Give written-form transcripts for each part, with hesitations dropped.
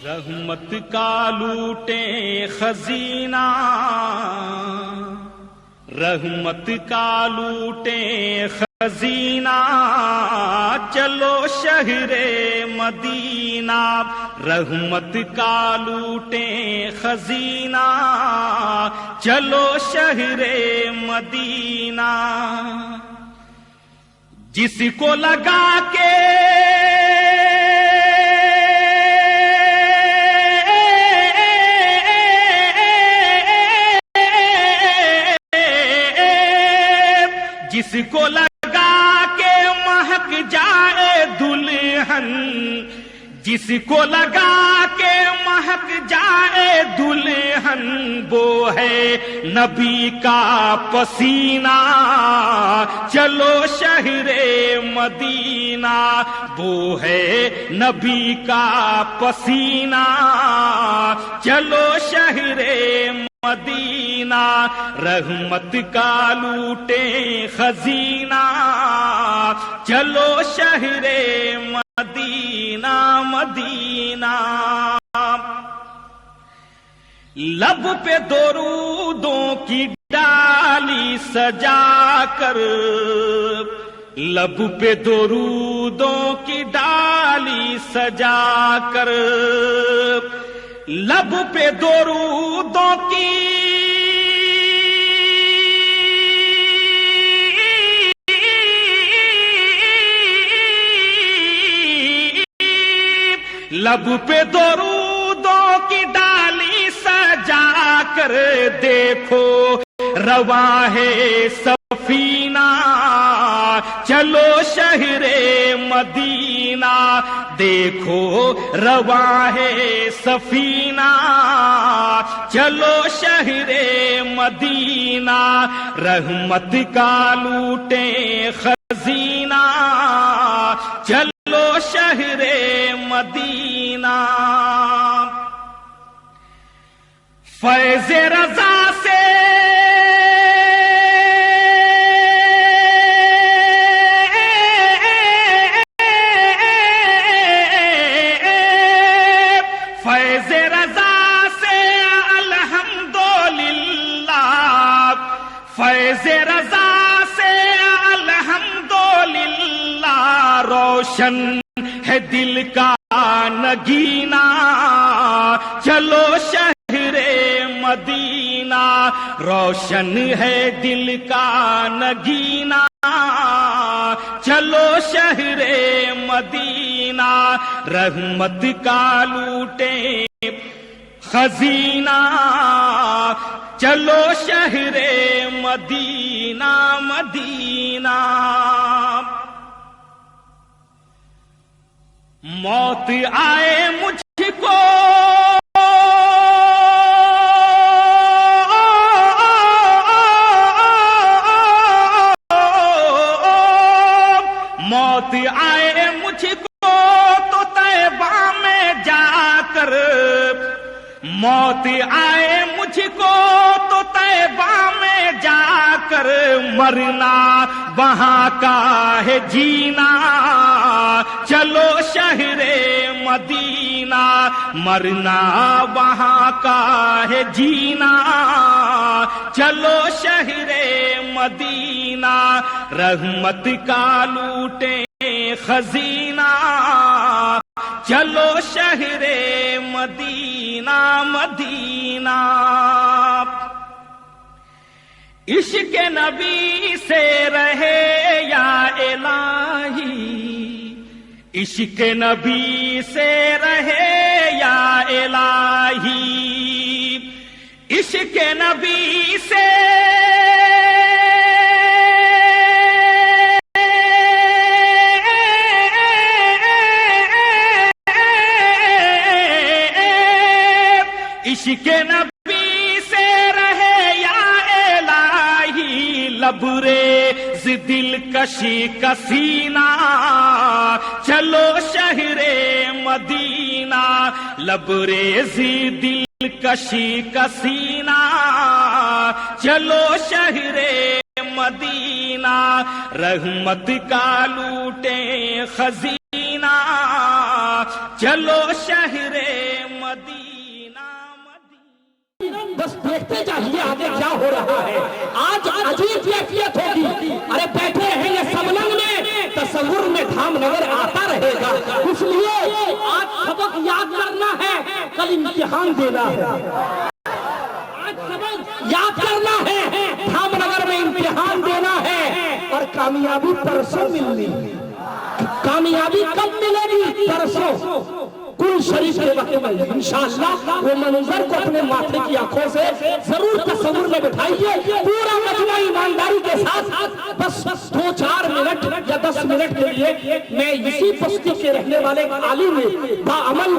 رحمت کا لوٹیں خزینہ، رحمت کا لوٹیں خزینہ، چلو شہر مدینہ، رحمت کا لوٹیں خزینہ، چلو شہر مدینہ، جس کو لگا کے جس کو لگا کے مہک جائے دلہن، جس کو لگا کے مہک جائے دلہن، وہ ہے نبی کا پسینہ، چلو شہر مدینہ، وہ ہے نبی کا پسینہ، چلو شہر مدینہ، رحمت کا لوٹیں خزینہ، چلو شہر مدینہ مدینہ، لب پہ درودوں کی ڈالی سجا کر، لب پہ درودوں کی ڈالی سجا کر، لب پہ درودوں کی لب پہ درودوں کی ڈالی سجا کر، دیکھو رواں ہے سفینہ، چلو شہر مدینہ دیکھو رواں ہے سفینہ چلو شہر مدینہ رحمت کا لوٹیں خزینہ چلو شہر مدینہ فیض رضا سے فیض رضا سے الحمدللہ فیض رضا سے الحمدللہ روشن ہے دل کا نگینہ چلو شہر مدینہ روشن ہے دل کا نگینہ چلو شہر مدینہ رحمت کا لوٹیں خزینہ چلو شہر مدینہ مدینہ موت آئے مجھ کو موت آئے مجھ کو تو طیبہ میں جا کر موت آئے مجھ کو تو طیبہ میں جا کر مرنا وہاں کا ہے جینا چلو شہر مدینہ مرنا وہاں کا ہے جینا چلو شہر مدینہ رحمت کا لوٹیں خزینہ چلو شہر مدینہ مدینہ عشق نبی سے رہے یا الہی عشق نبی سے رہے یا الہی عشق نبی سے عشق نبی سے رہے یا الہی لبریز دلکشی کا سینہ چلو شہر مدینہ لبریز دلکشی کا سینہ چلو شہر مدینہ رحمت کا لوٹیں خزینہ چلو شہر مدینہ بس دیکھتے جائیے آگے کیا ہو رہا ہے آج عجیب کیفیت ہوگی ارے بیٹھے رہیں گے سمنگ میں تصور میں دھام نگر آتا رہے گا اس لیے آج سبق یاد کرنا ہے کل امتحان دینا ہے آج سبق یاد کرنا ہے دھام نگر میں امتحان دینا ہے اور کامیابی پرسوں ملنی کامیابی کب ملے گی پرسوں کل شریف کے وقت میں انشاءاللہ وہ منظر کو اپنے ماتھے کی آنکھوں سے ضرور تصور میں بٹھائیے پورا مجمع ایمانداری کے ساتھ بس 2-4 منٹ یا 10 منٹ کے لیے میں اسی بستی کے رہنے والے عالم باعمل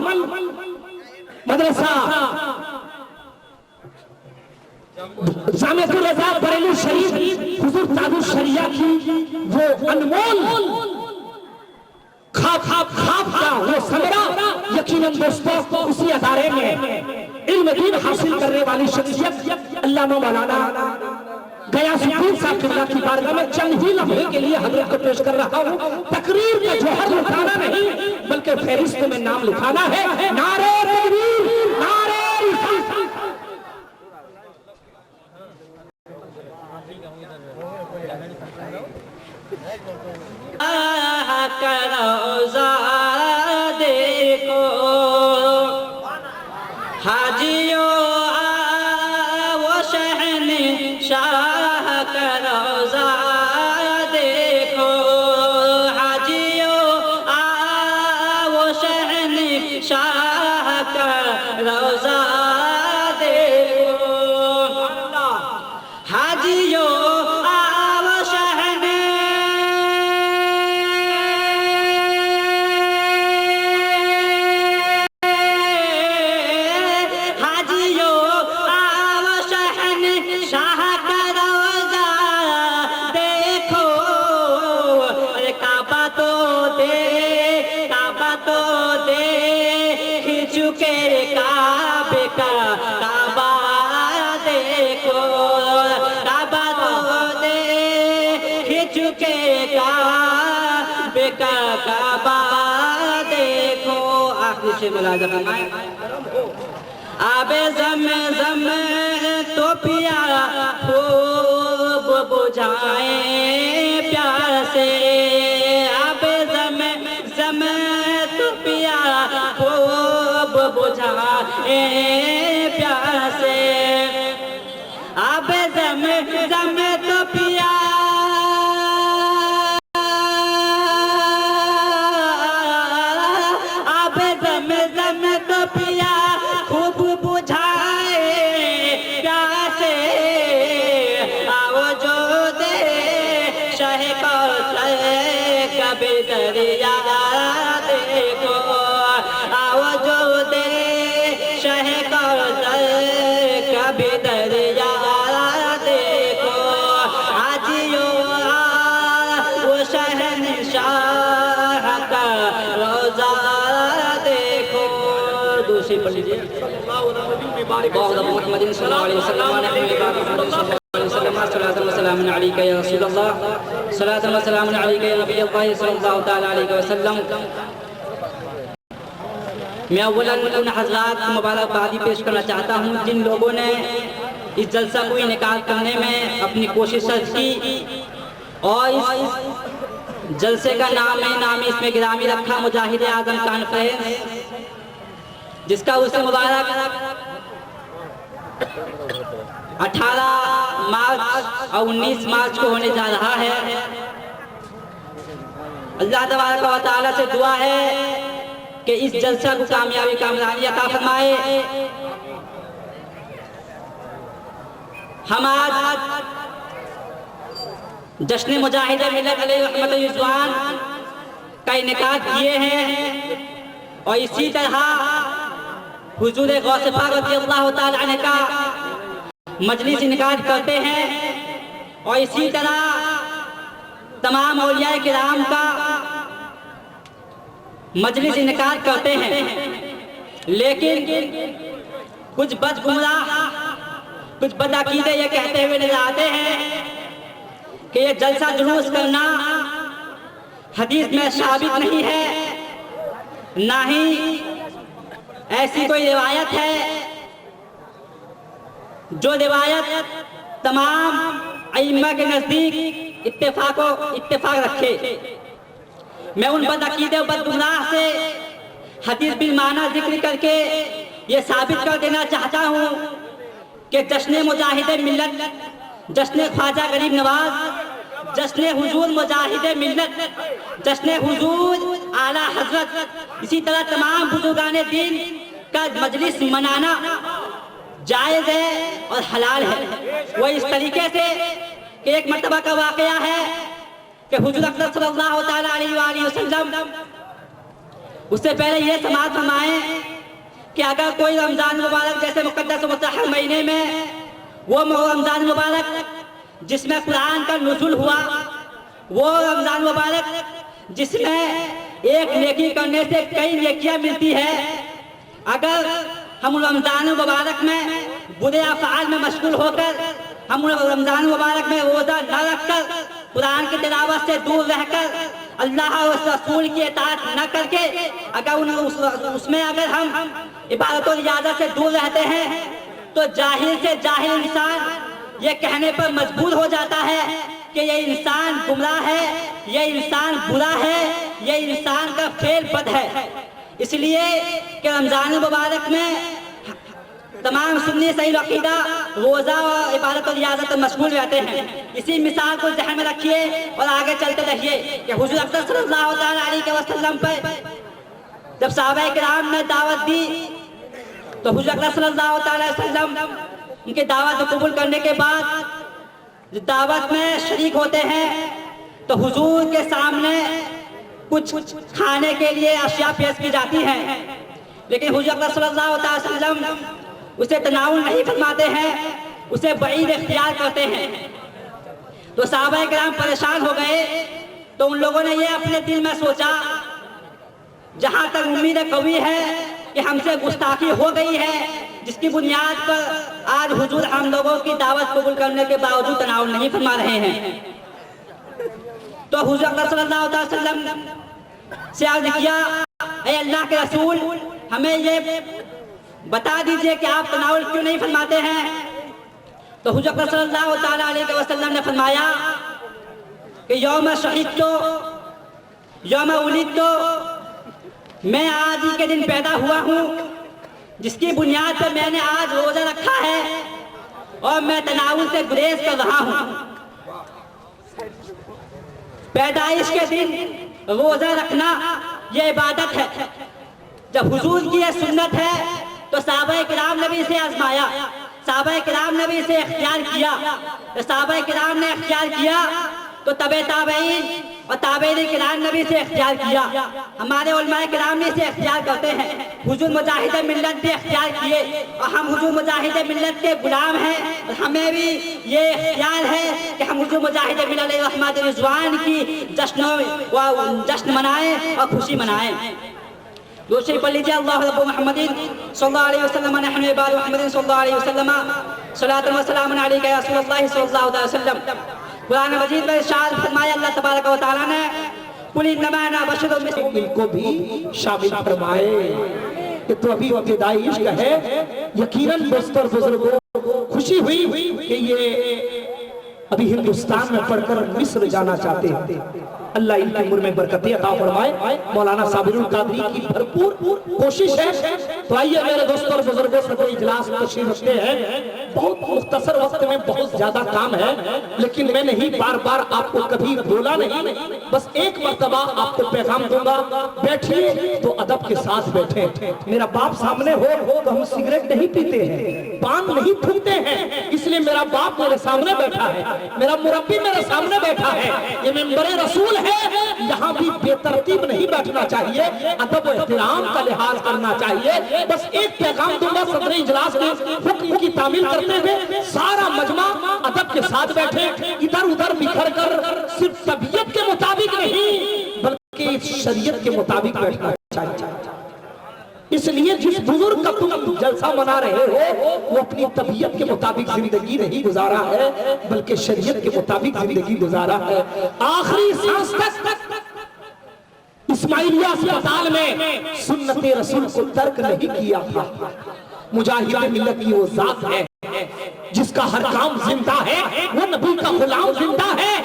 مدرسہ جامعۃ الرضا بریلی شریف حضور تاج الشریعہ کی وہ انمول خواب کا وہ ثمرہ یقیناً دوستوں اسی ادارے میں علم دین حاصل کرنے والی شخصیت علامہ مولانا غیاث الدین صاحب قبلہ کی بارگاہ میں چند ہی لمحے کے لیے حضرت کو پیش کر رہا ہوں تقریر کا جوہر لکھانا نہیں بلکہ فہرست میں نام لکھانا ہے نعرہ تکبیر نعرہ رسالت روزہ دیکھو حاجیوں وہ شہنشاہ کا روزہ دیکھو حاجیوں وہ شہنشاہ کا روزہ دیکھو حاجیوں چکے کعبے کا کعبہ دیکھو کعبہ تو دیکھ چکے کعبے کا کعبہ دیکھو. آخری شعر ملاحظہ فرمائیں. آب زمزم تو پیا خوب بجھائیں پیاسے. آب زمزم تو پیا خوب بجھائیں پیاسے. آب زمزم تو پیا آب زمزم تو پیا خوب بجھائے پیاسے. آؤ جو دے شہ کوثر کبھی دریا دیکھو. آؤ جو دے شہ کوثر کبھی دریا دیکھو. آجیو وہ شہنشاہ کا روزہ دیکھو. دوسری پڑھ لیجیے. محمد صلی اللہ علیہ وسلم صلاۃ و سلام علیک یا رسول اللہ صلاۃ و سلام علیک یا نبی اللہ صلی اللہ تعالی علیہ وسلم. میں اولاً ان حضرات کو مبارکبادی پیش کرنا چاہتا ہوں جن لوگوں نے اس جلسہ کو انعقاد کرنے میں اپنی کوشش کی اور اس جلسے کا نام اس میں گرامی رکھا مجاہد اعظم کانفرنس، جس کا عرس مبارک 18 مارچ اور 19 مارچ کو ہونے جا رہا ہے. اللہ تبارک و تعالیٰ سے دعا ہے کہ اس جلسہ کو کامیابی کامرانی عطا فرمائے. ہم آج جشن مجاہد ملت علیہ رحمت رضوان کا انعقاد کیے ہیں اور اسی طرح حضور غوث پاک رضی اللہ تعالیٰ عنہ کا مجلس انعقاد کرتے ہیں اور اسی طرح تمام اولیاء کرام کا مجلس انعقاد کرتے ہیں. لیکن کچھ بد گمراہ کچھ بد عقیدے یہ کہتے ہوئے نظر آتے ہیں کہ یہ جلسہ جلوس کرنا حدیث میں ثابت نہیں ہے، نہ ہی ایسی کوئی روایت ہے جو روایت تمام ائمہ کے نزدیک اتفاق رکھے. میں ان بد عقیدے و بد گمراہ سے حدیث بالمعنی ذکر کر کے یہ ثابت کر دینا چاہتا ہوں کہ جشن مجاہد ملت، جشن خواجہ غریب نواز، جشن حضور مجاہد ملت، جشن حضور اعلیٰ حضرت، اسی طرح تمام بزرگان دین کا مجلس منانا جائز ہے اور حلال ہے. وہ اس طریقے سے کہ ایک مرتبہ کا واقعہ ہے کہ حضور اکرم صلی اللہ تعالیٰ علیہ وآلہ وسلم اس سے پہلے یہ سماعت فرمائیں کہ اگر کوئی رمضان مبارک جیسے مقدس و مطہر مہینے میں وہ رمضان مبارک جس میں قرآن کا نزول ہوا، وہ رمضان مبارک جس میں ایک نیکی کرنے سے کئی نیکیاں ملتی ہے، اگر ہم رمضان مبارک میں برے افعال میں مشغول ہو کر، ہم رمضان مبارک میں روزہ نہ رکھ کر، قرآن کی تلاوت سے دور رہ کر، اللہ اور رسول کی اطاعت نہ کر کے اگر اس میں ہم عبادت و ریاضت سے دور رہتے ہیں تو جاہل سے جاہل انسان یہ کہنے پر مجبور ہو جاتا ہے کہ یہ انسان گمراہ ہے، یہ انسان برا ہے، یہ انسان کا فعل بد ہے. اس لیے کہ رمضان مبارک میں تمام سنی صحیح عقیدہ روزہ اور عبادت و ریاضت میں مشغول رہتے ہیں. اسی مثال کو ذہن میں رکھیے اور آگے چلتے رہیے کہ حضور اکرم صلی اللہ علیہ وسلم پر جب صحابہ کرام نے دعوت دی تو حضور اکرم صلی اللہ علیہ وسلم ان کی دعوت کو قبول کرنے کے بعد دعوت میں شریک ہوتے ہیں تو حضور کے سامنے کچھ کھانے کے لیے اشیاء پیش کی جاتی ہیں، لیکن حضور اکرم صلی اللہ علیہ وسلم اسے تناول نہیں فرماتے ہیں، اسے بعید اختیار کرتے ہیں. تو صحابہ کرام پریشان ہو گئے تو ان لوگوں نے یہ اپنے دل میں سوچا جہاں تک امید قوی ہے کہ ہم سے گستاخی ہو گئی ہے، جس کی بنیاد پر آج حضور ہم لوگوں کی دعوت قبول کرنے کے باوجود تناول نہیں فرما رہے ہیں۔ تو حضور اکرم صلی اللہ علیہ وسلم سے عرض کیا، اے اللہ کے رسول، ہمیں یہ بتا دیجئے کہ آپ تناول کیوں نہیں فرماتے ہیں؟ تو حضور اکرم صلی اللہ تعالیٰ علیہ وسلم نے فرمایا کہ یوم شہیدتو یوم ولدتو، میں آج ہی کے دن پیدا ہوا ہوں، جس کی بنیاد پر میں نے آج روزہ رکھا ہے اور میں تناول سے گریز کر رہا ہوں۔ پیدائش کے دن روزہ رکھنا یہ عبادت ہے۔ جب حضور کی یہ سنت ہے تو صحابہ کرام نے بھی اسے آزمایا، صحابہ کرام نے بھی اسے اختیار کیا۔ صحابہ کرام نے اختیار کیا تو تابع تابعین اور تابعین کرام نے بھی اسے اختیار کیا۔ ہمارے علماء کرام بھی اسے اختیار کرتے ہیں۔ حضور مجاہد ملت بھی اختیار کیے اور ہم حضور مجاہد ملت کے غلام ہیں، اور ہمیں بھی یہ اختیار ہے کہ ہم حضور مجاہد ملت رحمت رضوان کی جشن منائیں اور خوشی منائیں۔ دوسری پڑھ لیجیے، اللہ رب محمد صلی اللہ علیہ وسلم نحن عباد محمد صلی اللہ علیہ وسلم صلاۃ و سلام علیک یا رسول اللہ صلی اللہ علیہ وسلم۔ قرآن مجید میں ارشاد فرمایا اللہ تبارک و تعالیٰ نے، قل انما انا بشر مثلکم، ان کو بھی شامل فرمائے کہ تو ابھی ابتدائی عشق ہے۔ یقیناً دوست اور بزرگوں خوشی ہوئی کہ یہ ابھی ہندوستان میں پڑھ کر مصر جانا چاہتے ہیں۔ اللہ ان کی عمر میں برکتیں عطا فرمائے۔ مولانا صابر القادری کی بھرپور کوشش ہے۔ تو آئیے میرے دوستوں اور بزرگوں سے کوئی اجلاس تشریف رکھتے ہیں۔ بہت مختصر وقت میں بہت زیادہ کام ہے، لیکن میں نہیں بار بار آپ کو کبھی بولا نہیں، بس ایک مرتبہ آپ کو پیغام دوں گا۔ بیٹھیے تو ادب کے ساتھ بیٹھیں۔ میرا باپ سامنے ہو تو ہم سگریٹ نہیں پیتے ہیں، پان نہیں پھونکتے ہیں، اس لیے میرا باپ میرے سامنے بیٹھا ہے، میرا مربی میرے سامنے بیٹھا ہے، یہ ممبر رسول ہے۔ یہاں بھی بے ترتیب نہیں بیٹھنا چاہیے، ادب و احترام کا لحاظ کرنا چاہیے۔ بس ایک پیغام دوں گا صدر اجلاس کے حکم کی تعمیل کرتے ہوئے، سارا مجمع ادب کے ساتھ بیٹھے، ادھر ادھر بکھر کر صرف طبیعت کے مطابق نہیں بلکہ شریعت کے مطابق بیٹھنا چاہیے۔ اس لیے جس بزرگ کا تم جلسہ منا رہے ہو وہ اپنی طبیعت کے مطابق زندگی نہیں گزارا ہے بلکہ شریعت کے مطابق زندگی گزارا ہے۔ آخری سانس تک اسماعیلیہ اسپتال میں سنت رسول کو ترک نہیں کیا تھا۔ مجاہد ملت کی وہ ذات ہے جس کا ہر کام زندہ ہے، وہ نبی کا غلام زندہ ہے،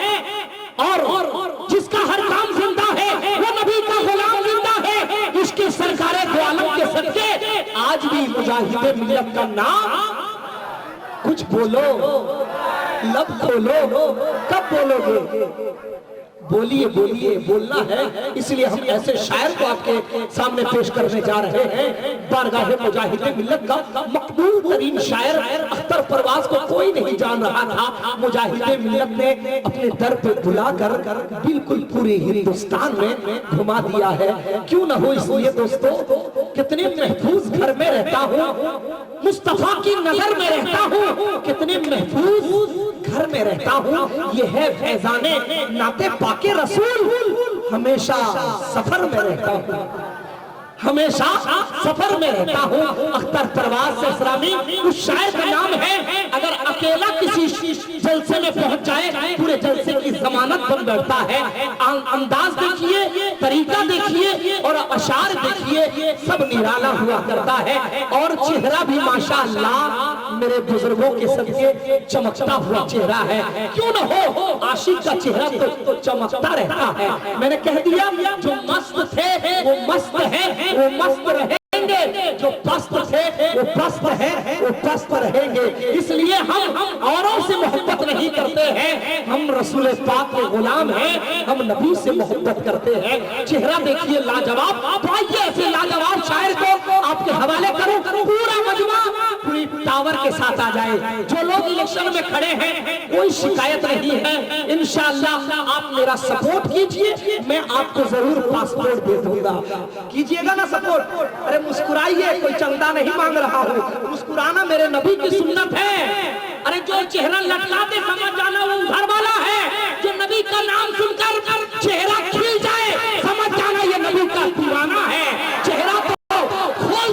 اور جس کا ہر کام زندہ ہے وہ نبی کا غلام زندہ ہے۔ اس کے سرکار دو عالم کے صدقے آج بھی مجاہد ملت کا نام، کچھ بولو، لب کھولو، کب بولو گے؟ بولیے بولیے، بولنا ہے۔ اس لیے ہم ایسے شاعر کو آپ کے سامنے پیش کرنے جا رہے ہیں۔ بارگاہ مجاہد ملت کا مقبول ترین شاعر اختر پرواز کو کوئی نہیں جان رہا تھا، مجاہد ملت نے اپنے در پہ بلا کر بالکل پورے ہندوستان میں گھما دیا ہے۔ کیوں نہ ہو اس لیے دوستو، کتنے محفوظ گھر میں رہتا ہوں، مصطفیٰ کی نظر میں رہتا ہوں، کتنے محفوظ گھر میں رہتا ہوں۔ یہ ہے فیضان نعت پاک رسول، ہمیشہ سفر میں رہتا ہوں، ہمیشہ سفر میں رہتا ہوں۔ اختر پرواز سے اسلامی اس شاعر کا نام ہے، اگر اکیلا کسی جلسے میں پہنچ جائے پورے جلسے کی ضمانت بن بیٹھتا ہے۔ انداز دیکھیے، طریقہ دیکھیے اور اشعار دیکھیے، سب نرالا ہوا کرتا ہے، اور چہرہ بھی ماشاءاللہ میرے بزرگوں کے صدقے چمکتا ہوا چہرہ ہے۔ کیوں نہ ہو، عاشق کا چہرہ تو چمکتا رہتا ہے۔ میں نے کہہ دیا، جو مست تھے وہ مست ہے، وہ مست رہیں گے، جو پست تھے وہ پست ہے، وہ پست رہیں گے۔ اس لیے ہم اوروں سے محبت نہیں کرتے ہیں، ہم رسول پاک کے غلام ہیں، ہم نبی سے محبت کرتے ہیں۔ چہرہ دیکھیے لاجواب، آئیے ایسے لاجواب شاعر کو آپ کے حوالے کروں، پورا مجمع پوری ٹاور کے ساتھ آ جائے۔ جو لوگ الیکشن میں کھڑے ہیں کوئی شکایت نہیں ہے، انشاءاللہ آپ میرا سپورٹ کیجئے، میں آپ کو ضرور پاسپورٹ دے دوں گا۔ کیجئے گا نا سپورٹ؟ ارے مسکرائیے، کوئی چندہ نہیں مانگ رہا ہوں، مسکرانا میرے نبی کی سنت ہے۔ ارے جو چہرہ لٹکاتے سمجھ جانا وہ گھر والا ہے، جو نبی کا نام سن کر چہرہ کھل جائے سمجھ جانا یہ نبی کا دیوانہ ہے۔ چہرہ تو کھول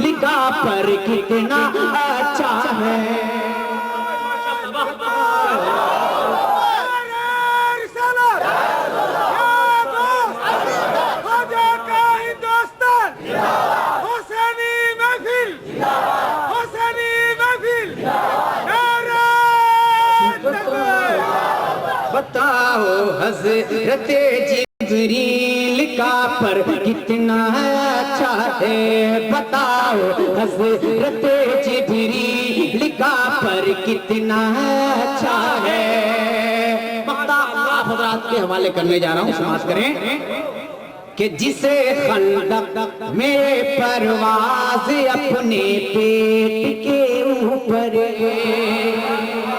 لکھا پر کتنا اچھا ہے بتاؤ حضرت جبریل کا پر کتنا اچھا ہے بتاؤ حضرت جبریل کا پر کتنا اچھا ہے مقطع آپ حضرات کے حوالے کرنے جا رہا ہوں سماعت کریں کہ جسے خندق میں پرواز اپنے پیٹ کے اوپر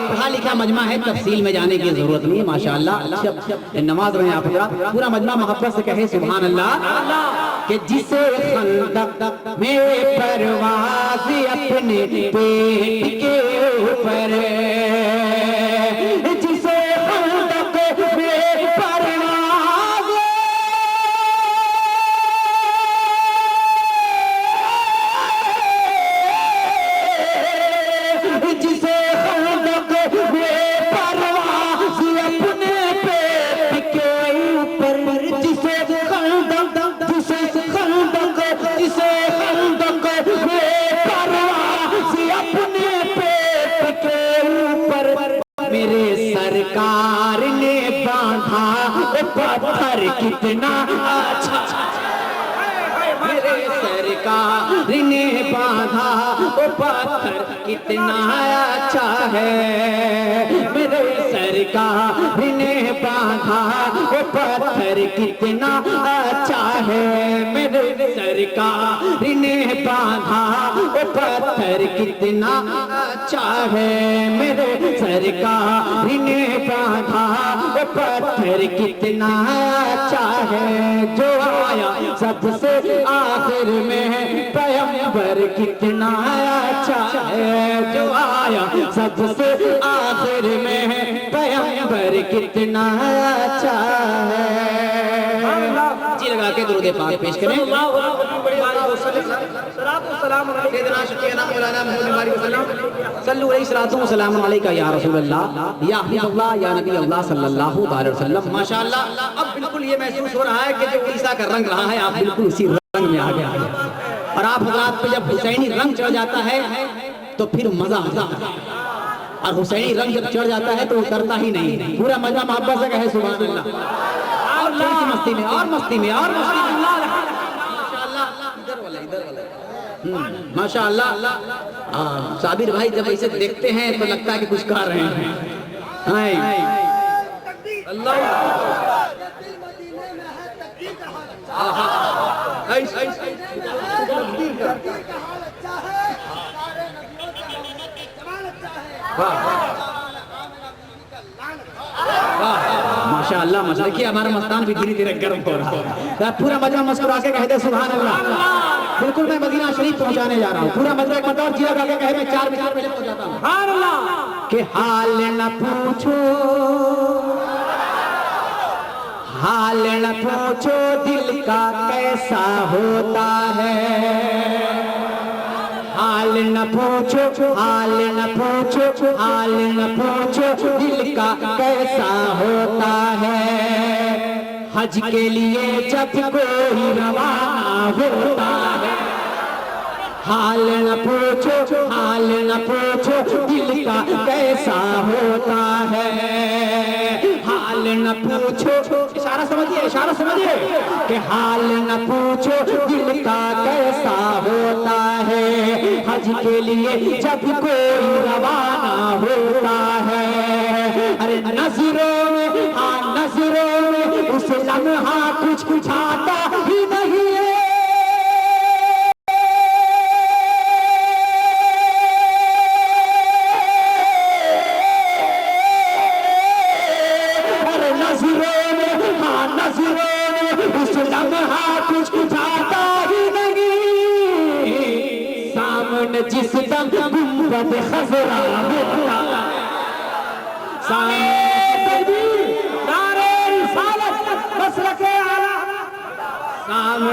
پڑھا لکھا مجمع ہے تفصیل میں جانے کی ضرورت نہیں ہے ماشاءاللہ نماز رہے ہیں آپ حضرات پورا مجمع محبت سے کہے سبحان اللہ کہ جسے خندق میں پرواز اپنے پیٹ کے اوپر جسے خندق میں پرواز جسے خندق میں پرواز اپنے پیٹ کے اوپر جسے خندق میں پرواز اپنے پیٹ کے اوپر میرے سرکار نے باندھا پتھر کتنا اچھا میرے سرکار نے باندھا پتھر کتنا اچھا ہے میرے سرکار نے باندھا پتھر کتنا اچھا ہے میرے سرکار نے باندھا پتھر کتنا اچھا ہے میرے سرکار نے باندھا پتھر کتنا اچھا ہے جو آیا سب سے آخر میں پیغمبر کتنا اچھا ہے جو آیا سب سے آخر میں پیغمبر کتنا اچھا ہے جی لگا کے درود پاک پیش کریں سیدنا شفیعنا مولانا محمد باری وسلم صلو علیہ السلام علیکہ یا رسول اللہ یا حبیب اللہ یا نبی اللہ صلی اللہ علیہ وسلم ماشاءاللہ اب بالکل یہ محسوس ہو رہا ہے کہ جو عیسیٰ کا رنگ رہا ہے آپ بالکل اسی رنگ میں آگے آگے اور آپ حضرات پہ جب حسینی رنگ چڑھ جاتا ہے تو پھر مزہ آتا ہے اور حسینی رنگ جب چڑھ جاتا ہے تو وہ کرتا ہی نہیں پورا مزہ محبت سے کہے سبحان اللہ اور تھوڑی سی مستی میں اور مستی میں اور مستی میں ماشاءاللہ صابر بھائی جب اسے دیکھتے ہیں تو لگتا ہے کہ کچھ کر رہے ہیں اللہ ماشاءاللہ مسئلہ کیا ہمارا مستان بھی دھیرے دھیرے گرم ہو رہا ہے پورا مجمع مسکرا کے کہتے سبحان اللہ بالکل میں مدینہ شریف پہنچانے جا رہا ہوں پورا مجمع ایک مطلب جیہ گا کے کہے میں 4 بجے پہلے پہنچ جاتا ہوں سبحان اللہ کہ حال نہ پوچھو دل کا کیسا ہوتا ہے حال نہ پوچھو دل کا کیسا ہوتا ہے حج کے لیے جب کوئی روانہ ہوتا ہے حال نہ پوچھو دل کا کیسا ہوتا ہے حال نہ پوچھو اشارہ سمجھیے کہ حال نہ پوچھو دل کا کیسا ہوتا ہے حج کے لیے جب کوئی روانہ ہوتا ہے ارے نظروں میں اس لمحہ کچھ آتا ہی نہیں ہے جس دم گنبد خضرا ہوتا سامنے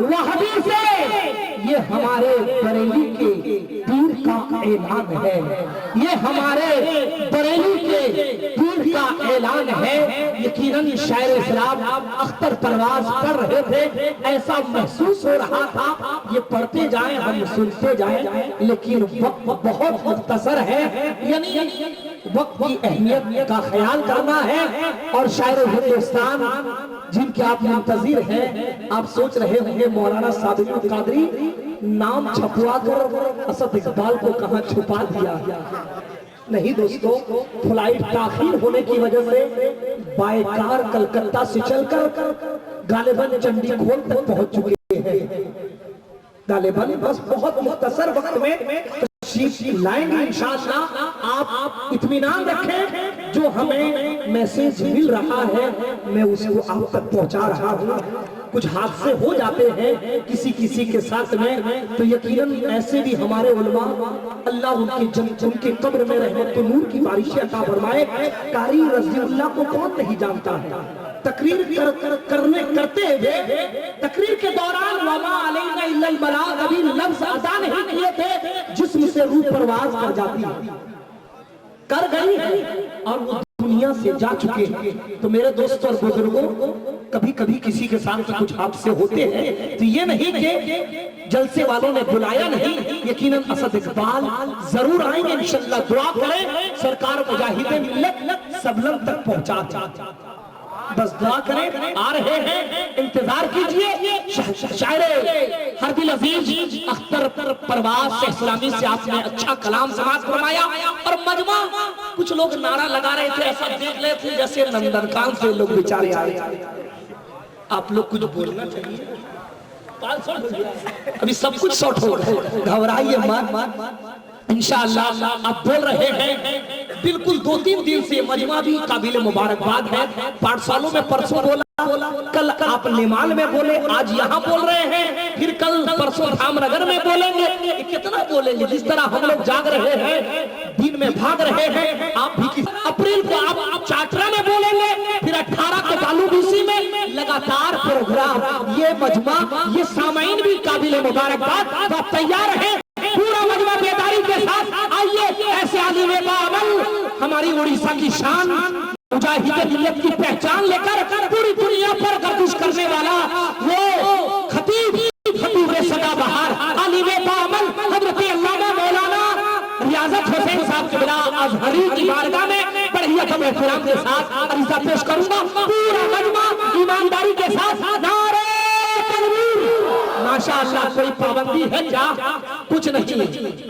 وحدی سے یہ ہمارے بریلی کے پیر کا اعلان ہے، یہ ہمارے بریلی کے پیر کا اعلان ہے۔ یقیناً شاعر اسلام اختر پرواز کر رہے تھے، ایسا محسوس ہو رہا تھا یہ پڑھتے جائیں ہم سنتے جائیں، لیکن وقت بہت مختصر ہے، یعنی وقت کی اہمیت کا خیال کرنا ہے۔ اور شاعر ہندوستان جن کے آپ منتظر ہیں، آپ سوچ رہے ہوں گے مولانا صادق القادری نام چھپوا کر اسد اقبال کو کہاں چھپا دیا۔ نہیں دوستو، فلائٹ تاخیر ہونے کی وجہ سے بائی کار کلکتہ سے چل کر غالباً چنڈی گھوڑ تک پہنچ چکے ہیں۔ غالباً بس بہت مختصر وقت میں تشریف لائیں گے انشاءاللہ۔ آپ اطمینان رکھیں، جو ہمیں میسیج مل رہا ہے میں اس کو آپ تک پہنچا رہا ہوں۔ کچھ حادثے ہو جاتے ہیں کسی کے ساتھ میں، تو یقیناً ایسے بھی ہمارے علماء اللہ ان کے قبر میں رحمت و نور کی بارش عطا فرمائے۔ قاری رضی اللہ کو کون نہیں جانتا ہے؟ تقریر کرتے ہوئے تقریر کے دوران وما علینا الا البلاغ ابھی لفظ ادا نہیں کیے تھے، جسم سے روح پرواز کر جاتی کر گئی اور وہ دنیا سے جا چکے ہیں۔ تو میرے دوستوں اور بزرگوں، کبھی کبھی کسی کے ساتھ کچھ حادثے ہوتے ہیں تو یہ نہیں کہ جلسے والوں نے بلایا نہیں، یقیناً اسد اقبال ضرور آئیں گے انشاءاللہ۔ دعا کریں سرکار مجاہد ملت سبلم تک پہنچا دیں، بس دعا کریں، آ رہے ہیں، انتظار کیجئے۔ شاعر ہر دل عزیز اختر پرواز اسلامی سے آپ نے اچھا کلام سماعت فرمایا، اور مجمع کچھ لوگ نعرہ لگا رہے تھے، ایسا دیکھ رہے تھے جیسے نندن کان سے لوگ بیچارے آ رہے تھے۔ آپ لوگ کچھ بولنا چاہیے، ابھی سب کچھ سوٹ ہو گئے، گھبرائیے مت، انشاءاللہ آپ بول رہے ہیں۔ بالکل 2-3 دن سے مجمع بھی قابل مبارکباد ہے، پاٹ سالوں میں پرسوں بولا، کل آپ نیمال میں بولے، آج یہاں بول رہے ہیں، پھر کل پرسوں دھام نگر میں بولیں گے۔ کتنا بولیں گے؟ جس طرح ہم لوگ جاگ رہے ہیں، دن میں بھاگ رہے ہیں، آپ بھی اپریل کو آپ چاٹرا میں بولیں گے، پھر 18 کو بالو بیسی میں، لگاتار پروگرام۔ یہ مجمع، یہ سامعین بھی قابل مبارکباد، آپ تیار ہیں؟ پورا مجمع بیداری کے ساتھ آئیے، ایسے عالم باعمل ہماری اڑیسہ کی شان، مجاہد ملت کی پہچان لے کر پوری دنیا پر گردش کرنے والا وہ خطیب صدا بہار عالم باعمل حضرت علامہ مولانا ریاضت حسین صاحب قبلہ ازہری کی بارگاہ میں بڑی ادب احترام کے ساتھ عریضہ پیش کروں گا۔ پورا مجمع ایمانداری کے ساتھ نعرہ تکبیر۔ ماشاءاللہ کوئی پابندی ہے کیا؟ کچھ نہیں،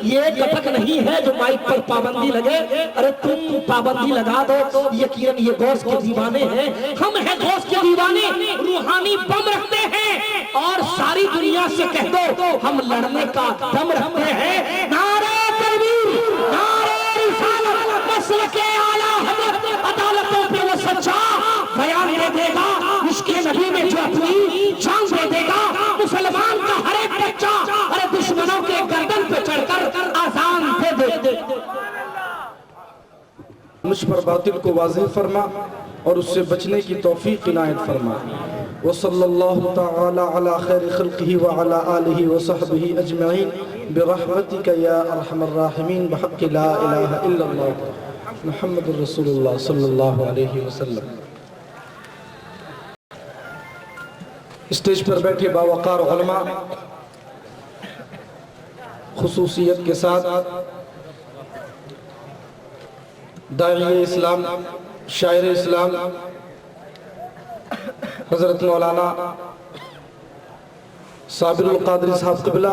یہ کٹک نہیں ہے جو مائک پر پابندی لگے، ارے تم پابندی لگا دو۔ یقیناً یہ غوث کے دیوانے ہیں، ہم ہیں غوث کے دیوانے، روحانی بم رکھتے ہیں، اور ساری دنیا سے کہہ دو ہم لڑنے کا دم رکھتے ہیں۔ نعرہ تکبیر، نعرہ رسالت، مسلک اعلیٰ حضرت، عدالتوں پہ وہ سچا بیان دے دے گا، عشق نبی میں جو اپنی جان دے دے گا، مسلمان کا ہر ایک بچہ ارے دشمنوں کے گردن پہ چڑھ کر آزان دے دے۔ مجھ پر باطل کو واضح فرما اور اس سے بچنے کی توفیق عنایت فرما۔ وصلی اللہ تعالی علی خیر خلقہ وعلی آلہ وصحبہ اجمعین برحمتک یا ارحم الراحمین بحق لا الہ الا اللہ محمد رسول اللہ صلی اللہ علیہ وسلم۔ اسٹیج پر بیٹھے باوقار علماء، خصوصیت کے ساتھ داعی اسلام، شاعر اسلام حضرت مولانا صابر القادری صاحب قبلہ،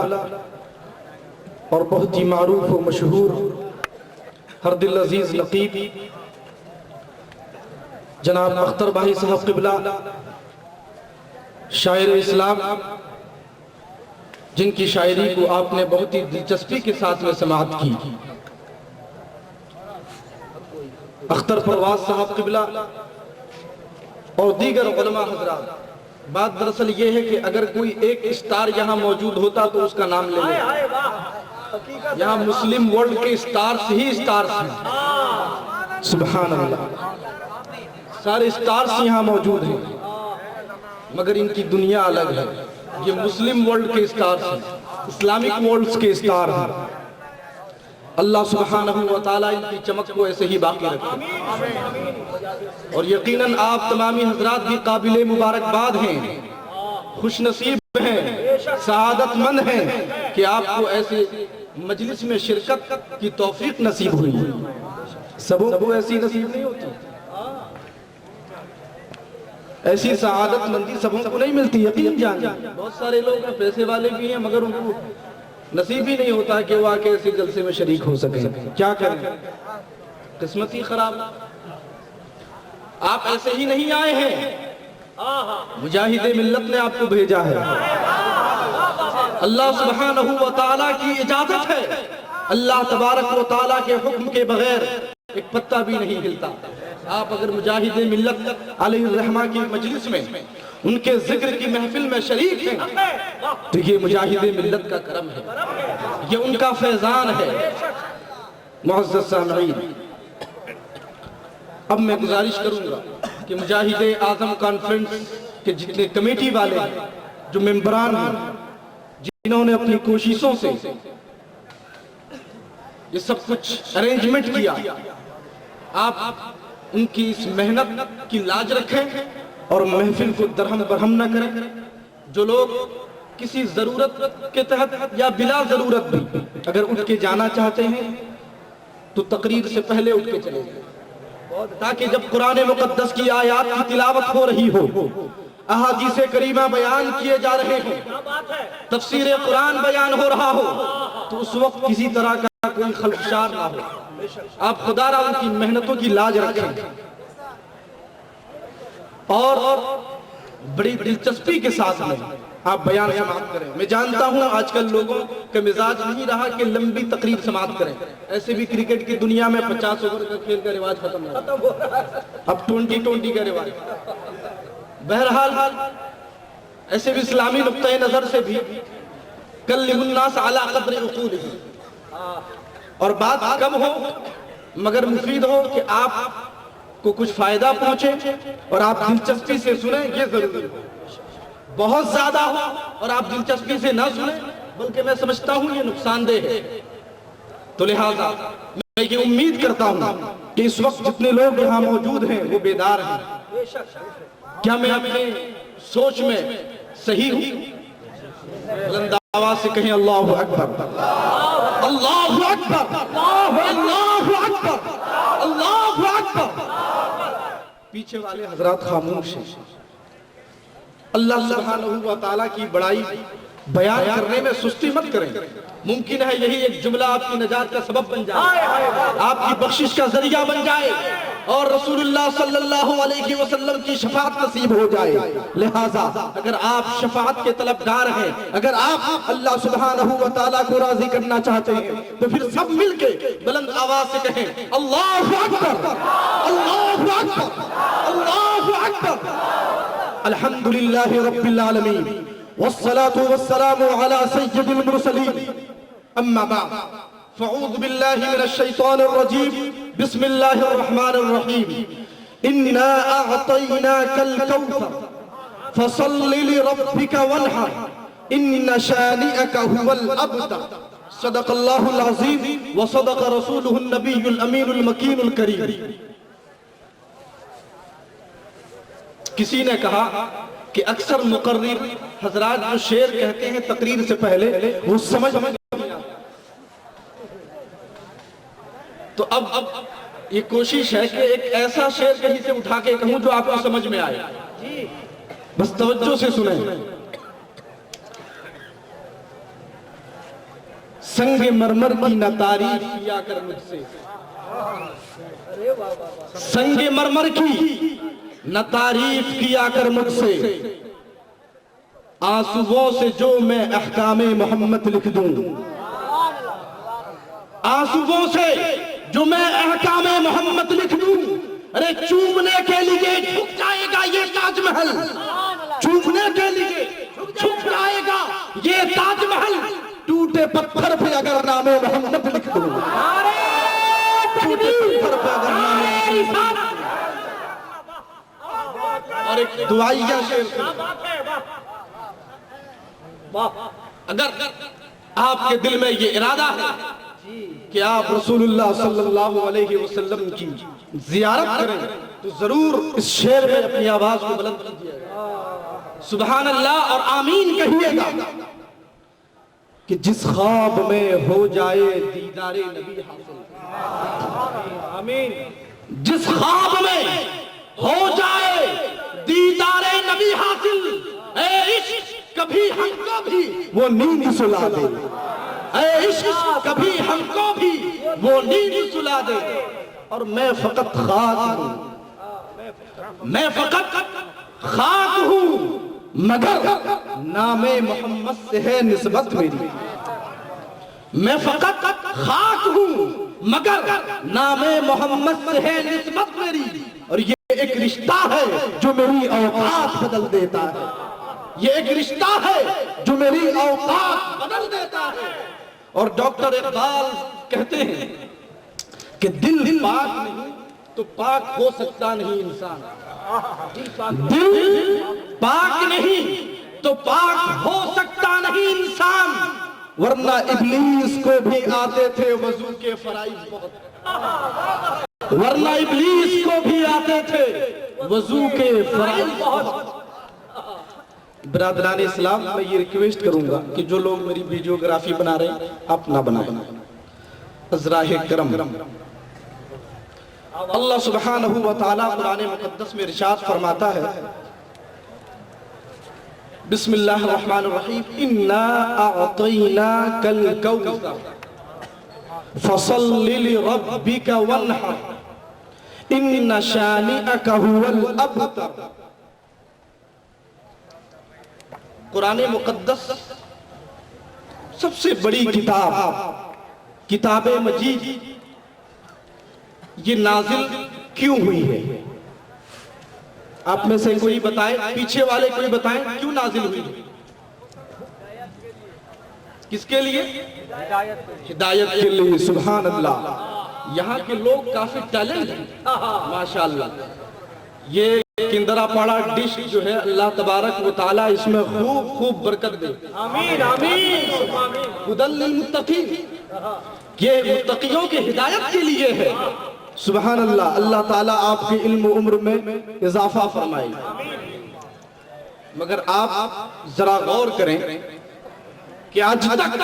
اور بہت ہی معروف و مشہور ہر دل عزیز نقیب جناب اختر بھائی صاحب قبلہ، شاعر اسلام جن کی شاعری کو آپ نے بہت ہی دلچسپی کے ساتھ میں سماعت کی، اختر پرواز صاحب قبلہ اور دیگر علماء حضرات۔ بات دراصل یہ ہے کہ اگر کوئی ایک اسٹار یہاں موجود ہوتا تو اس کا نام لے لیں، یہاں مسلم ورلڈ کے اسٹارز ہی اسٹارز ہیں، سبحان اللہ، سارے اسٹارز یہاں موجود ہیں، مگر ان کی دنیا الگ ہے۔ یہ مسلم ورلڈ کے اسٹارز ہیں، اسلامک ورلڈز کے اسٹار ہیں. اللہ سبحانہ و تعالیٰ ان کی چمک کو ایسے ہی باقی رکھے. اور یقیناً آپ تمامی حضرات بھی قابل مبارکباد ہیں، خوش نصیب ہیں، سعادت مند ہیں کہ آپ کو ایسے مجلس میں شرکت کی توفیق نصیب ہوئی. سبوں کو ایسی نصیب نہیں ہوتی، ایسی سعادت مندی سبوں کو نہیں ملتی. یقین جانیں بہت سارے لوگ ہیں، پیسے والے بھی ہیں، مگر ان کو نصیب ہی نہیں ہوتا کہ وہ آکے ایسے جلسے میں شریک ہو سکیں. کیا کریں، قسمت ہی خراب. آپ ایسے ہی نہیں آئے ہیں، مجاہد ملت نے آپ کو بھیجا ہے. اللہ سبحانہ و تعالیٰ کی اجازت ہے، اللہ تبارک و تعالیٰ کے حکم کے بغیر ایک پتہ بھی نہیں ہلتا. آپ اگر مجاہد ملت علیہ الرحمہ کی مجلس میں ان کے ذکر کی محفل میں شریک ہیں تو یہ مجاہد ملت کا کرم ہے، یہ ان کا فیضان ہے. معزز سامعین، اب میں گزارش کروں گا کہ مجاہد اعظم کانفرنس کے جتنے کمیٹی والے ہیں، جو ممبران ہیں، جنہوں نے اپنی کوششوں سے یہ سب کچھ ارینجمنٹ کیا، آپ ان کی اس محنت کی لاج رکھیں اور محفل کو درہم برہم نہ کریں. جو لوگ کسی ضرورت کے تحت یا بلا ضرورت بھی اگر اٹھ کے جانا چاہتے ہیں تو تقریر سے پہلے اٹھ کے چلیں جائیں، تاکہ جب قرآن مقدس کی آیات کی تلاوت ہو رہی ہو، احادیث کریمہ بیان کیے جا رہے ہوں، تفسیر قرآن بیان ہو رہا ہو، تو اس وقت کسی طرح کا کوئی خلفشار نہ ہو. آپ خدا را ان کی محنتوں کی لاج رکھیں اور بڑی دلچسپی کے ساتھ میں آپ بیان سماعت کریں. میں جانتا ہوں آج کل لوگوں کا مزاج نہیں رہا کہ لمبی تقریر سماعت کریں. ایسے بھی کرکٹ کی دنیا میں 50 اوور کا کھیل کا رواج ختم ہو رہا ہے، اب 20-20 کا رواج. بہرحال ایسے بھی اسلامی نقطۂ نظر سے بھی کلم الناس علی قدر عقولہم، اور بات کم ہو مگر مفید ہو کہ آپ کو کچھ فائدہ پہنچے اور آپ دلچسپی سے سنیں، یہ ضروری ہو. بہت زیادہ ہو اور آپ دلچسپی سے نہ سنیں بلکہ میں سمجھتا ہوں یہ نقصان دہ ہے. تو لہٰذا میں یہ امید کرتا ہوں کہ اس وقت جتنے لوگ یہاں موجود ہیں وہ بیدار ہیں. کیا میں اپنے سوچ میں صحیح ہوں؟ بلند آواز سے کہیں اللہ اکبر، اللہ اکبر، اللہ اکبر، اللہ اکبر. پیچھے والے حضرات خاموش ہیں. اللہ سبحانہ و تعالیٰ کی بڑائی بیان کرنے میں سستی مت کریں. ممکن ہے یہی ایک جملہ آپ کی نجات کا سبب بن جائے، آپ کی بخشش کا ذریعہ بن جائے اور رسول اللہ صلی اللہ علیہ وسلم کی شفاعت نصیب ہو جائے. لہٰذا اگر آپ شفاعت کے طلبگار ہیں، اگر آپ اللہ سبحانہ و تعالیٰ کو راضی کرنا چاہتے ہیں تو پھر سب مل کے بلند آواز سے کہیں اللہ اکبر، اللہ اکبر، اللہ اکبر. الحمدللہ رب العالمین والصلاة والسلام على سید المرسلین. اما بعد فاعوذ باللہ من الشیطان الرجیم. بسم اللہ الرحمن الرحیم. انا اعطیناک الکوثر فصل لربک وانحر ان شانئک هو الابتر. صدق اللہ العظیم وصدق رسولہ النبی الامین المکین الکریم. کسی نے کہا کہ اکثر مقرر حضرات جو شعر کہتے ہیں تقریر سے پہلے وہ سمجھ نہیں آتا. تو اب یہ کوشش ہے کہ ایک ایسا شعر کہیں سے اٹھا کے کہوں جو آپ کو سمجھ میں آئے. بس توجہ سے سنیں. سنگ مرمر کی نہ تعریف کیا کر مجھ سے، سنگ مرمر کی نہ تعریف کیا کر مجھ سے، آنسوؤں سے جو میں احکام محمد لکھ دوں. آنسوؤں سے جو میں احکام محمد لکھ دوں. ارے چومنے کے لیے جھک جائے گا یہ تاج محل، چومنے کے لیے جھک جائے گا یہ تاج محل. ٹوٹے پتھر پہ اگر نام محمد لکھ دوں، ٹوٹے پتھر پہ اگر نام محمد. اور ایک دعائیہ شعر اگر آپ کے دل میں یہ ارادہ ہے کہ آپ رسول اللہ صلی اللہ علیہ وسلم کی زیارت کریں تو ضرور اس شعر میں اپنی آواز کو بلند کیجیے گا، سبحان اللہ اور آمین کہیے گا کہ جس خواب میں ہو جائے دیدار نبی حاصل، آمین، جس خواب میں ہو جائے دیدار نبی حاصل، اے عشق کبھی ہم کو بھی وہ نیند سلا دے، اے عشق کبھی ہم کو بھی وہ نیند سلا دے، اور میں فقط خاک ہوں، میں فقط خاک ہوں، مگر نام محمد سے ہے نسبت میری، میں فقط خاک ہوں مگر نام محمد سے ہے نسبت میری، اور یہ ایک رشتہ ہے جو میری اوقات بدل دیتا ہے، یہ ایک رشتہ ہے جو میری اوقات بدل دیتا ہے۔ اور ڈاکٹر اقبال کہتے ہیں کہ دل پاک نہیں تو پاک ہو سکتا نہیں انسان، دل پاک نہیں تو پاک ہو سکتا نہیں انسان، ورنہ ابلیس کو بھی آتے تھے وضو کے فرائض بہت، ورنہ ابلیس کو بھی آتے تھے وضو کے فرائض بہت۔ برادران اسلام، میں یہ ریکویسٹ کروں گا کہ جو لوگ میری ویڈیوگرافی بنا رہے ہیں آپ نہ بنائیں، عذراہ کرم۔ اللہ سبحانہ و تعالیٰ قرآن مقدس میں ارشاد فرماتا ہے، بسم اللہ الرحمن الرحیم، اِنَّا أَعْطَيْنَاكَ الْكَوْثَرَ فَصَلِّ لِرَبِّكَ وَانْحَرْ إِنَّ شَانِئَكَ هُوَ الْأَبْتَرُ۔ قرآن مقدس سب سے بڑی کتاب، کتاب مجید، یہ نازل کیوں ہوئی ہے؟ آپ میں سے کوئی بتائیں، پیچھے والے کوئی بتائیں کیوں نازل ہوئی ہے؟ کس کے لیے؟ ہدایت کے لیے، سبحان اللہ۔ یہاں کے لوگ کافی ٹیلنٹ ہیں ماشاءاللہ۔ یہ کندرا پاڑا ڈش جو ہے اللہ تبارک و تعالیٰ اس میں خوب خوب برکت دے، آمین آمین، ہدی للمتقین، یہ متقیوں کے ہدایت کے لیے ہے، سبحان اللہ۔ اللہ تعالیٰ آپ کے علم و عمر میں اضافہ فرمائے۔ مگر آپ ذرا غور کریں کہ آج تک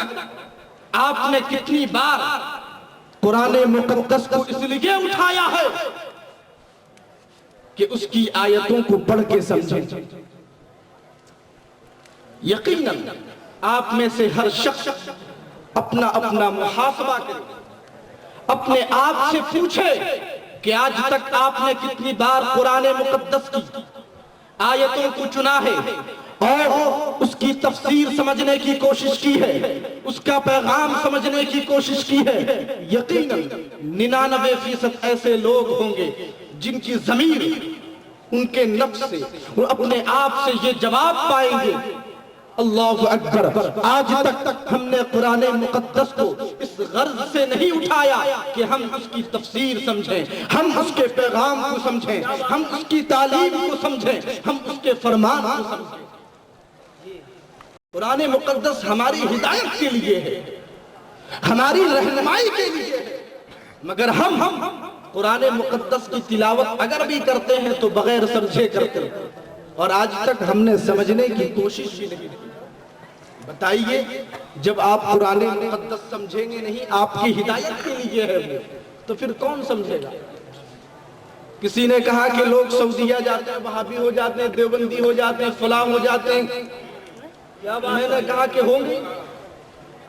آپ نے کتنی بار قرآن مقدس کو اس لیے اٹھایا ہے کہ اس کی آیتوں کو پڑھ کے سمجھیں۔ یقیناً آپ میں سے ہر شخص اپنا اپنا محاسبہ کرے، اپنے آپ سے پوچھے کہ آج تک آپ نے کتنی بار قرآن مقدس کی آیتوں کو چنا ہے اور اس کی تفسیر سمجھنے کی کوشش کی ہے، اس کا پیغام سمجھنے کی کوشش کی ہے۔ یقیناً 99% ایسے لوگ ہوں گے جن کی ضمیر ان کے نفس سے اور اپنے آپ سے یہ جواب پائیں گے، اللہ اکبر، آج تک ہم نے قرآن مقدس کو اس غرض سے نہیں اٹھایا کہ ہم اس کی تفسیر سمجھیں، ہم اس کے پیغام کو سمجھیں، ہم اس کی تعلیم کو سمجھیں، ہم اس کے فرمان کو سمجھیں۔ قرآن مقدس ہماری ہدایت کے لیے ہے، ہماری رہنمائی کے لیے ہے، مگر ہم قرآن مقدس کی تلاوت اگر بھی کرتے ہیں تو بغیر سمجھے کرتے ہیں، اور آج تک ہم نے سمجھنے کی کوشش بھی نہیں کی۔ بتائیے، جب آپ قرآن مقدس سمجھیں گے نہیں، آپ کی ہدایت کے لیے ہے تو پھر کون سمجھے گا؟ کسی نے کہا کہ لوگ سعودیہ جاتے ہیں، وہابی ہو جاتے ہیں، دیوبندی ہو جاتے ہیں، فلاں ہو جاتے ہیں۔ میں نے کہا کہ ہوں گے،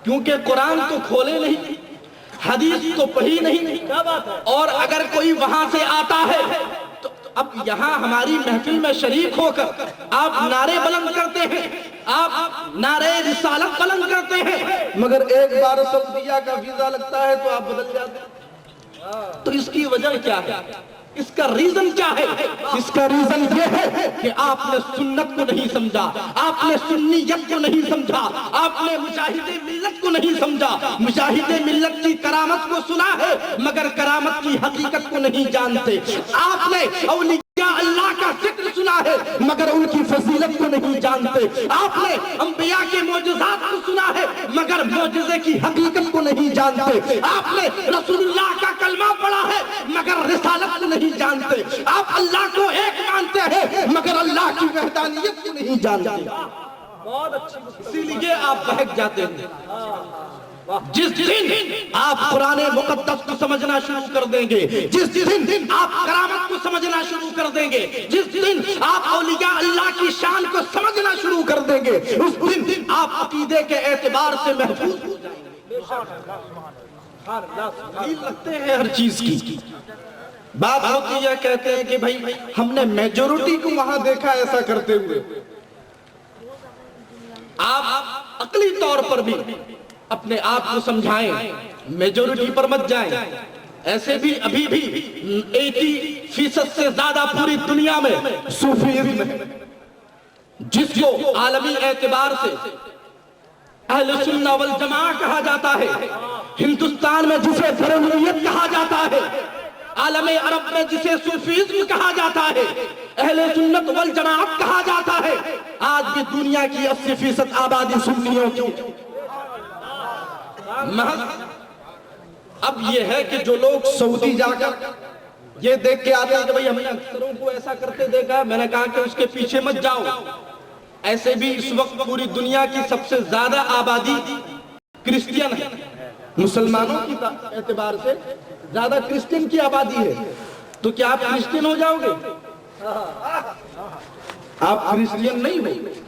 کیونکہ قرآن تو کھولے نہیں، حدیث تو پڑھی نہیں، اور اگر کوئی وہاں سے آتا ہے تو اب یہاں ہماری محفل میں شریک ہو کر آپ نعرے بلند کرتے ہیں، آپ نعرے رسالت بلند کرتے ہیں، مگر ایک بار سعودیہ کا ویزا لگتا ہے تو آپ بدل جاتے ہیں۔ تو اس کی وجہ کیا ہے؟ اس کا ریزن کیا ہے؟ اس کا ریزن یہ ہے کہ آپ نے سنت کو نہیں سمجھا، آپ نے سنیت کو نہیں سمجھا، آپ نے مجاہد ملت کو نہیں سمجھا۔ مجاہد ملت کی کرامت کو سنا ہے مگر کرامت کی حقیقت کو نہیں جانتے۔ آپ نے اولیاء اللہ کا ذکر سنا سنا ہے مگر ان کی فضیلت کو نہیں جانتے. آپ نے انبیاء کے معجزات کو سنا ہے مگر معجزے کی حقیقت کو نہیں جانتے. آپ نے رسول اللہ کا کلمہ پڑھا ہے مگر رسالت کو نہیں جانتے. آپ اللہ کو ایک مانتے ہیں مگر اللہ کی وحدانیت کو نہیں جانتے. اسی لیے آپ بہک جاتے ہیں. جس دن آپ قرآن مقدس کو سمجھنا شروع کر دیں گے, جس دن آپ کرامت کو سمجھنا شروع کر دیں گے, جس دن آپ اولیاء اللہ کی شان کو سمجھنا شروع کر دیں گے, اس دن آپ عقیدے کے اعتبار سے محفوظ ہو جائیں گے. لگتے ہیں ہر چیز کی بات ہوتی ہے, کہتے ہیں کہ بھائی ہم نے میجورٹی کو وہاں دیکھا ایسا کرتے ہوئے. آپ عقلی طور پر بھی اپنے آپ کو سمجھائیں, میجورٹی پر مت جائیں. ایسے بھی ابھی بھی 80% سے زیادہ پوری دنیا میں صوفیزم ہے, جس کو عالمی اعتبار سے اہل سنہ والجماعہ کہا جاتا ہے. ہندوستان میں جسے فرنگیت کہا جاتا ہے, عالم عرب میں جسے صوفیزم کہا جاتا ہے, اہل سنت والجماعت کہا جاتا ہے. آج بھی دنیا کی 80% آبادی سنیوں کی. محض اب یہ ہے کہ جو لوگ سعودی جا کر یہ دیکھ کے آتے ہیں کہ بھئی ہم نے اکثروں کو ایسا کرتے دیکھا, میں نے کہا کہ اس کے پیچھے مت جاؤ. ایسے بھی اس وقت پوری دنیا کی سب سے زیادہ آبادی کرسچین ہے. مسلمانوں کی اعتبار سے زیادہ کرسچین کی آبادی ہے. تو کیا آپ کرسچین ہو جاؤ گے؟ آپ کرسچین نہیں ہو.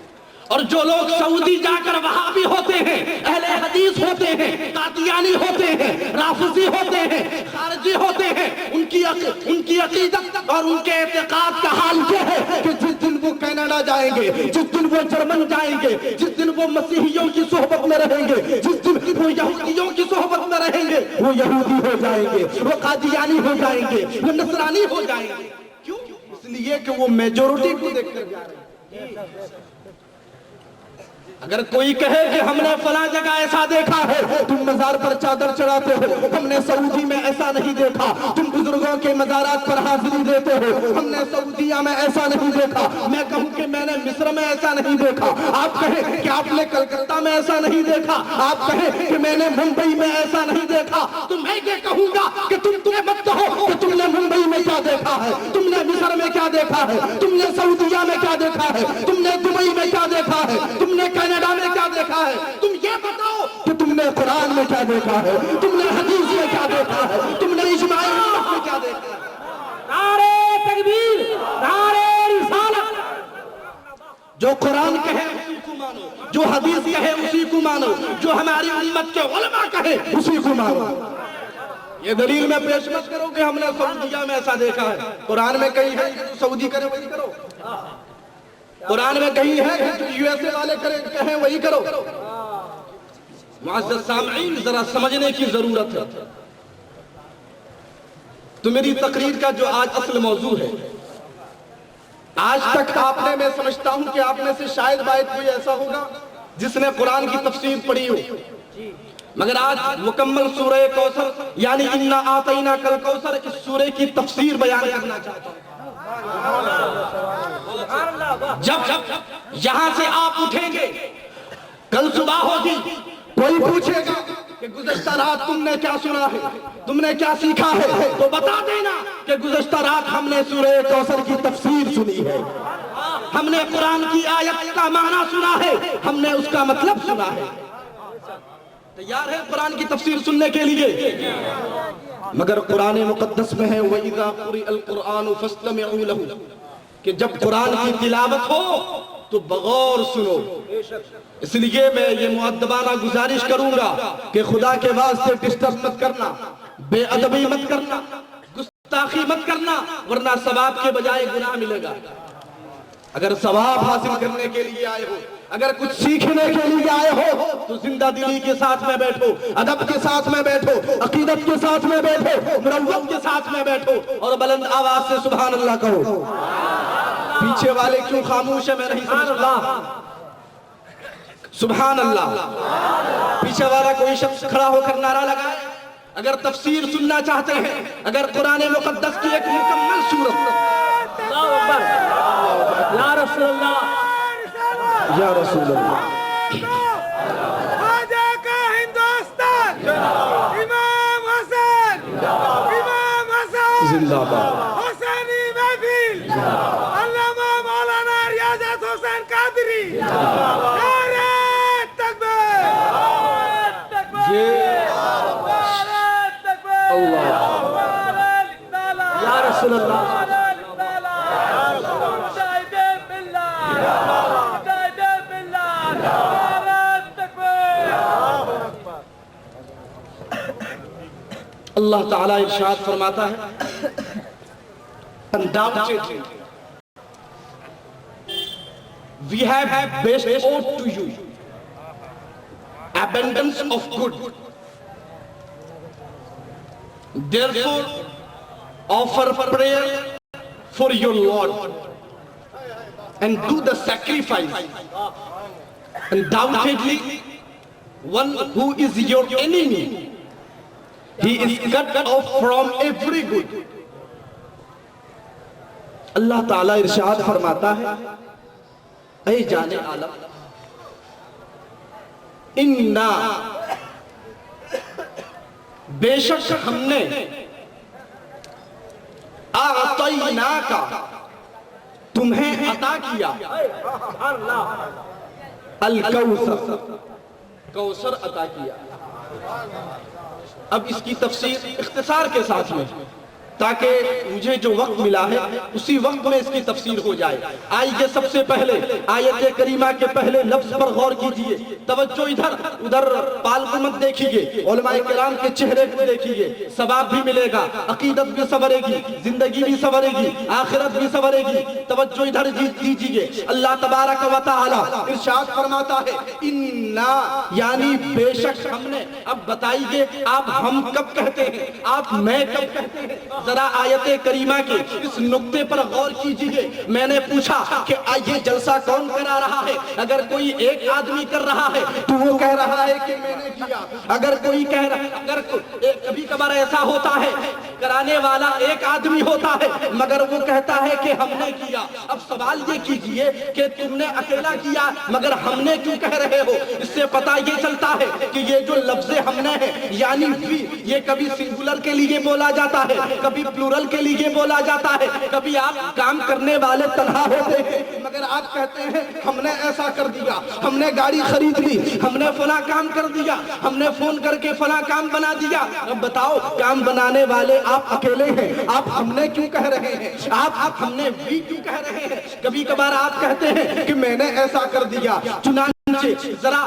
اور جو لوگ سعودی جا کر وہابی ہوتے ہیں, اہل حدیث ہوتے ہیں, قادیانی ہوتے ہیں, رافضی ہوتے ہیں, خارجی ہوتے ہیں, ان کی عقیدت اور ان کے اعتقاد کا حال یہ ہے کہ جس دن وہ کینیڈا جائیں گے, جس دن وہ جرمن جائیں گے, جس دن وہ مسیحیوں کی صحبت میں رہیں گے, جس دن وہ یہودیوں کی صحبت میں رہیں گے, وہ یہودی ہو جائیں گے, وہ قادیانی ہو جائیں گے, وہ نصرانی ہو جائیں گے. کیوں؟ اس لیے کہ وہ میجورٹی کو دیکھ کر جا رہے ہیں. اگر کوئی کہے کہ ہم نے فلاں جگہ ایسا دیکھا ہے, تم مزار پر چادر چڑھاتے ہو, ہم نے سعودی میں ایسا نہیں دیکھا, تم بزرگوں کے مزارات پر حاضری دیتے ہو, ہم نے سعودیہ میں ایسا نہیں دیکھا, میں کہوں کہ میں نے مصر میں ایسا نہیں دیکھا, آپ کہیں کہ آپ نے کلکتہ میں ایسا نہیں دیکھا, آپ کہیں کہ میں نے ممبئی میں ایسا نہیں دیکھا, تو میں یہ کہوں گا کہ تم مت کہو کہ تم نے ممبئی میں کیا دیکھا ہے, تم نے مصر میں کیا دیکھا ہے, تم نے سعودیہ میں کیا دیکھا ہے, تم نے دبئی میں کیا دیکھا ہے, تم نے کینیڈا میں کیا دیکھا ہے. تم یہ بتاؤ کہ تم نے قرآن میں کیا دیکھا ہے, تم نے حدیث میں کیا دیکھا ہے, تم نے اجماع امت میں کیا دیکھا ہے. نعرہ تکبیر, نعرہ رسالت. جو قرآن کہے اسی کو مانو, جو حدیث کہے اسی کو مانو, جو ہماری امت کے علماء کہے اسی کو مانو. یہ دلیل میں پیش مت کرو کہ ہم نے سعودیہ میں ایسا دیکھا ہے. قرآن میں کہیں ہے کہ سعودی کرے وہی کرو, قرآن میں کہیں ہے کہ یو ایس اے والے کہیں وہی کرو. معزز سامعین, ذرا سمجھنے کی ضرورت ہے. تو میری تقریر کا جو آج اصل موضوع ہے, آج تک آپ نے, میں سمجھتا ہوں کہ آپ میں سے شاید باید کوئی ایسا ہوگا جس نے قرآن کی تفسیر پڑھی ہو, مگر آج مکمل سورہ کوثر یعنی انا اعطینا کل کوثر, اس سورہ کی تفسیر بیان کرنا چاہتا ہوں. جب یہاں سے آپ اٹھیں گے, کل صبح ہوگی, کوئی پوچھے گا کہ گزشتہ رات تم نے کیا سنا ہے, تم نے کیا سیکھا ہے, تو بتا دینا کہ گزشتہ رات ہم نے سورہ کوثر کی تفسیر سنی ہے, ہم نے قرآن کی آیت کا معنی سنا ہے, ہم نے اس کا مطلب سنا ہے. تیار ہے قرآن کی تفسیر سننے کے لیے؟ مگر قرآن مقدس میں ہے وَإِذَا قُرِئَ الْقُرْآنُ فَاسْتَمِعُوا لَهُ, کہ جب قرآن کی تلاوت ہو تو بغور سنو. اس لیے میں یہ مؤدبانہ گزارش کروں گا کہ خدا کے واسطے ڈسٹرب مت کرنا, بے ادبی مت کرنا, گستاخی مت کرنا, ورنہ ثواب کے بجائے گناہ ملے گا. اگر ثواب حاصل کرنے کے لیے آئے ہو, اگر کچھ سیکھنے کے لیے آئے ہو, تو زندہ دلی کے ساتھ میں بیٹھو, ادب کے ساتھ میں بیٹھو, عقیدت کے ساتھ میں بیٹھو, مروت کے ساتھ میں بیٹھو, اور بلند آواز سے سبحان اللہ کہو. پیچھے والے کیوں خاموش ہے میں نہیں سمجھتا. سبحان اللہ. پیچھے والا کوئی شخص کھڑا ہو کر نعرہ لگائے. اگر تفسیر سننا چاہتے ہیں, اگر قرآن مقدس کی ایک مکمل سورت رسول اللہ یا رسول اللہ خواجہ کا ہندوستان امام حسن زندہ باد حسینی محفل علامہ مولانا ریاضت حسین قادری نعرہ تکبیر اللہ یا رسول اللہ اللہ تعالیٰ ارشاد فرماتا ہے undoubtedly we have bestowed to you abundance of good, therefore offer prayer for your Lord and do the sacrifice. Undoubtedly one who is your enemy, he is cut off from every good. اللہ تعالیٰ ارشاد فرماتا ہے اے جان عالم انا بے شک ہم نے اعطیناکا تمہیں عطا کیا الکوثر کوثر عطا کیا. اب اس کی تفسیر اختصار کے ساتھ میں تاکہ مجھے جو وقت ملا ہے اسی وقت میں اس کی تفسیر ہو جائے. آئیے سب سے پہلے آیت کریمہ کے پہلے لفظ پر غور کیجئے. توجہ ادھر پال کو مت دیکھیے, علماء کرام کے چہرے کو دیکھیے. ثواب بھی ملے گا, عقیدت بھی سنورے گی, زندگی بھی سنورے گی, آخرت بھی سنورے گی. توجہ ادھر دیجئے. اللہ تبارک و تعالی ارشاد فرماتا ہے انا یعنی بے شک ہم نے. اب بتائیے آپ ہم کب کہتے ہیں, آپ میں کب کہتے ہیں؟ ذرا آیت کریمہ کے اس نقطے پر غور کیجئے. میں نے پوچھا کہ یہ جلسہ کون کرا رہا ہے؟ اگر کوئی ایک آدمی کر رہا ہے تو وہ کہہ رہا ہے کہ میں نے کیا. اگر کوئی کہہ رہا ہے, اگر کبھی کبھار ایسا ہوتا ہے کرانے والا ایک آدمی ہوتا ہے مگر وہ کہتا ہے کہ ہم نے کیا. اب سوال یہ کیجئے کہ تم نے اکیلا کیا مگر ہم نے کیوں کہہ رہے ہو؟ اس سے پتہ یہ چلتا ہے کہ یہ جو لفظ ہم نے ہے یعنی یہ کبھی سنگولر کے لیے بولا جاتا ہے, کبھی پلورل کے لیے بولا جاتا ہے. کبھی آپ کام کرنے والے تنہا ہوتے ہیں مگر آپ کہتے ہیں ہم نے ایسا کر دیا, ہم نے گاڑی خرید لی, ہم نے فلاں کام کر دیا, ہم نے فون کر کے فلاں کام بنا دیا. اب بتاؤ کام بنانے والے آپ اکیلے ہیں, آپ ہم نے کیوں کہہ رہے ہیں؟ آپ ہم نے بھی کیوں کہہ رہے ہیں؟ کبھی کبھار آپ کہتے ہیں کہ میں نے ایسا کر دیا. چنانچہ ذرا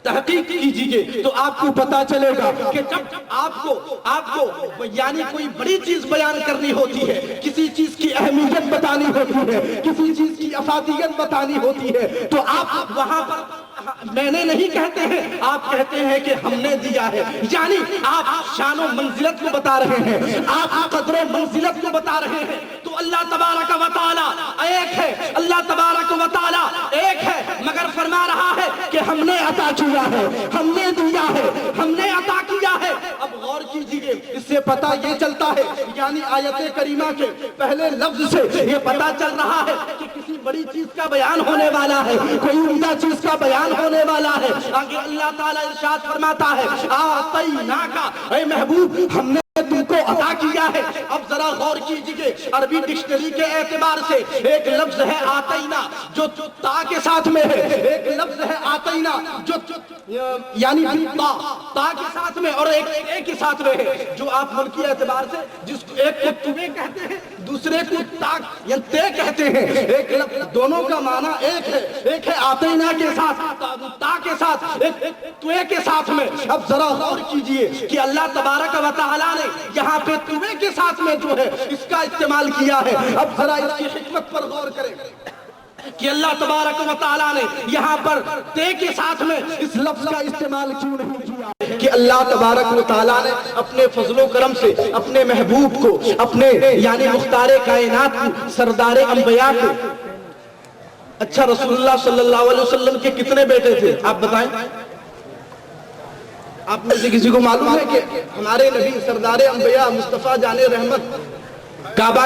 تحقیق کیجئے تو آپ کو پتا چلے گا کہ جب آپ کو یعنی کوئی بڑی چیز بیان کرنی ہوتی ہے, کسی چیز کی اہمیت بتانی ہوتی ہے, کسی چیز کی افادیت بتانی ہوتی ہے تو آپ وہاں پر میں نے نہیں کہتے ہیں, آپ کہتے ہیں کہ ہم نے دیا ہے. یعنی آپ شان و منزلت کو بتا رہے ہیں, آپ قدر و منزلت کو بتا رہے ہیں. تو اللہ تبارک و تعالی ایک ہے, اللہ تبارک و تعالی ایک ہے مگر فرما رہا ہے کہ ہم نے عطا کیا ہے, ہم نے دیا ہے, ہم نے عطا کیا ہے. اب غور کیجئے, اس سے پتہ یہ چلتا ہے یعنی آیت کریمہ کے پہلے لفظ سے یہ پتہ چل رہا ہے کہ کسی بڑی چیز کا بیان ہونے والا ہے, کوئی عمدہ چیز کا بیان ہونے والا ہے. آگے اللہ تعالیٰ ارشاد فرماتا ہے اعطیناکا, اے محبوب ہم نے تم کو عطا کیا ہے. اب ذرا غور کیجئے, عربی ڈکشنری کے اعتبار سے ایک لفظ ہے آتینا جو تا کے ساتھ میں ہے, ایک لفظ ہے آتینا جو یعنی تا کے ساتھ میں اور ایک کے ساتھ میں ہے. جو آپ ملکی اعتبار سے جس کو ایک کو تمہیں کہتے ہیں دوسرے کو تا یا تے کہتے ہیں, ایک لفظ دونوں کا معنی ایک ہے, ایک ہے آتینا کے ساتھ تا کے ساتھ, ایک توے کے ساتھ میں. اب ذرا غور کیجئے کہ اللہ تبارک و تعالی نے یہاں پہ توے کے ساتھ میں جو ہے اس کا استعمال کیا ہے. اب ذرا اس کی حکمت پر غور کریں کہ اللہ تبارک و تعالی نے یہاں پر تے کے ساتھ میں اس لفظ کا استعمال کیوں نہیں کیا؟ کہ اللہ تبارک و تعالی نے اپنے فضل و کرم سے اپنے محبوب کو, اپنے یعنی مختار کائنات کو, سردار انبیاء کو. اچھا رسول اللہ صلی اللہ علیہ وسلم کے کتنے بیٹے تھے آپ بتائیں؟ آپ میں سے کسی کو معلوم ہے کہ ہمارے نبی سردار انبیاء مصطفیٰ جان رحمت کعبہ